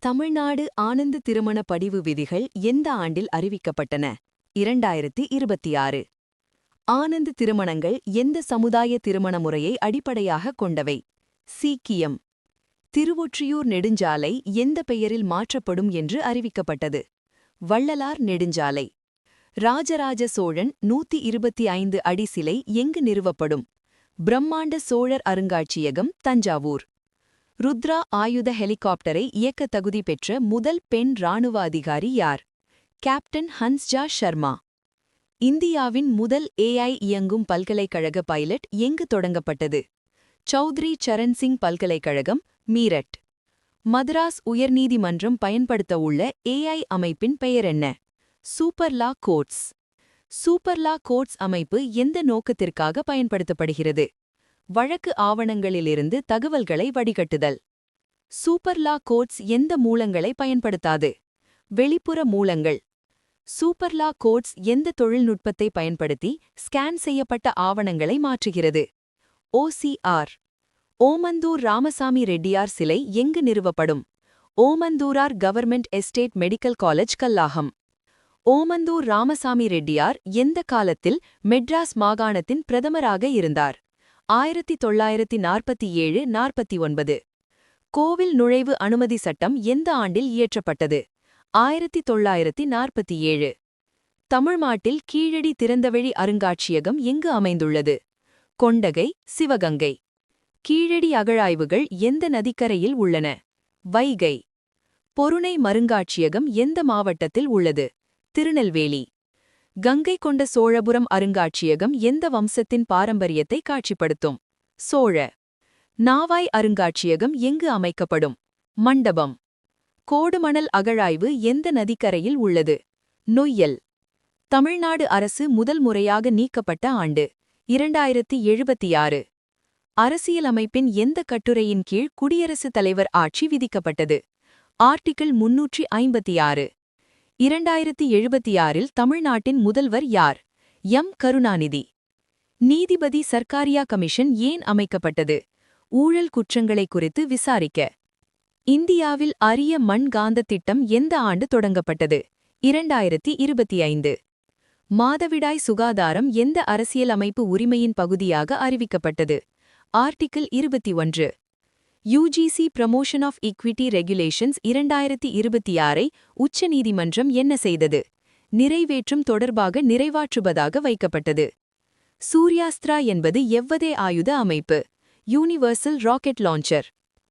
தமிழ்நாடு ஆனந்த திருமண படிவு விதிகள் எந்த ஆண்டில் அறிவிக்கப்பட்டன? 2026. ஆனந்த திருமணங்கள் எந்த சமுதாய திருமண முறையை அடிப்படையாகக் கொண்டவை? சீக்கியம். திருவொற்றியூர் நெடுஞ்சாலை எந்த பெயரில் மாற்றப்படும் என்று அறிவிக்கப்பட்டது? வள்ளலார் நெடுஞ்சாலை. ராஜராஜ சோழன் 125 அடி சிலை எங்கு நிறுவப்படும்? பிரம்மாண்ட சோழர் அருங்காட்சியகம், தஞ்சாவூர். ருத்ரா ஆயுத ஹெலிகாப்டரை இயக்க தகுதி பெற்ற முதல் பெண் இராணுவ அதிகாரி யார்? கேப்டன் ஹன்ஸ்ஜா ஷர்மா. இந்தியாவின் முதல் AI இயங்கும் பல்கலைக்கழக பைலட் எங்கு தொடங்கப்பட்டது? சௌத்ரி சரண் சிங் பல்கலைக்கழகம், மீரட். மதராஸ் உயர்நீதிமன்றம் பயன்படுத்த உள்ள AI அமைப்பின் பெயரென்ன? சூப்பர் லா கோர்ட்ஸ். சூப்பர் லா கோர்ட்ஸ் அமைப்பு எந்த நோக்கத்திற்காக பயன்படுத்தப்படுகிறது? வழக்கு ஆவணங்களிலிருந்து தகவல்களை வடிகட்டுதல். சூப்பர் லா கோர்ட்ஸ் எந்த மூலங்களை பயன்படுத்தாது? வெளிப்புற மூலங்கள். சூப்பர் லா கோர்ட்ஸ் எந்த தொழில்நுட்பத்தை பயன்படுத்தி ஸ்கேன் செய்யப்பட்ட ஆவணங்களை மாற்றுகிறது? OCR. ஓமந்தூர் ராமசாமி ரெட்டியார் சிலை எங்கு நிறுவப்படும்? Omandurar government estate medical college, கல்லாகம். ஓமந்தூர் ராமசாமி ரெட்டியார் எந்த காலத்தில் மெட்ராஸ் மாகாணத்தின் பிரதமராக இருந்தார்? 1947-49. கோவில் நுழைவு அனுமதி சட்டம் எந்த ஆண்டில் இயற்றப்பட்டது? 1947. தமிழ்நாட்டில் கீழடி திறந்தவெளி அருங்காட்சியகம் எங்கு அமைந்துள்ளது? கொண்டகை, சிவகங்கை. கீழடி அகழாய்வுகள் எந்த நதிக்கரையில் உள்ளன? வைகை. பொருணை மருங்காட்சியகம் எந்த மாவட்டத்தில் உள்ளது? திருநெல்வேலி. கங்கை கொண்ட சோழபுரம் அருங்காட்சியகம் எந்த வம்சத்தின் பாரம்பரியத்தை காட்சிப்படுத்தும்? சோழ. நாவாய் அருங்காட்சியகம் எங்கு அமைக்கப்படும்? மண்டபம். கோடுமணல் அகழாய்வு எந்த நதிக்கரையில் உள்ளது? நொய்யல். தமிழ்நாடு அரசு முதல் முறையாக நீக்கப்பட்ட ஆண்டு? 2076. அரசியலமைப்பின் எந்த கட்டுரையின் கீழ் குடியரசுத் தலைவர் ஆட்சி விதிக்கப்பட்டது? ஆர்டிகிள் 356. 2076 தமிழ்நாட்டின் முதல்வர் யார்? எம். கருணாநிதி. நீதிபதி சர்க்காரியா கமிஷன் ஏன் அமைக்கப்பட்டது? ஊழல் குற்றங்களை குறித்து விசாரிக்க. இந்தியாவில் அரிய மண் காந்த திட்டம் எந்த ஆண்டு தொடங்கப்பட்டது? 2025. மாதவிடாய் சுகாதாரம் எந்த அரசியலமைப்பு உரிமையின் பகுதியாக அறிவிக்கப்பட்டது? Article 21. UGC promotion of equity regulations 2026 உச்ச நீதிமன்றம் என்ன செய்தது? நிறைவேற்றும் தொடர்பாக நிறைவாற்றுவதாக வைக்கப்பட்டது. சூர்யாஸ்திரா என்பது எவ்வகை ஆயுத அமைப்பு? Universal rocket launcher.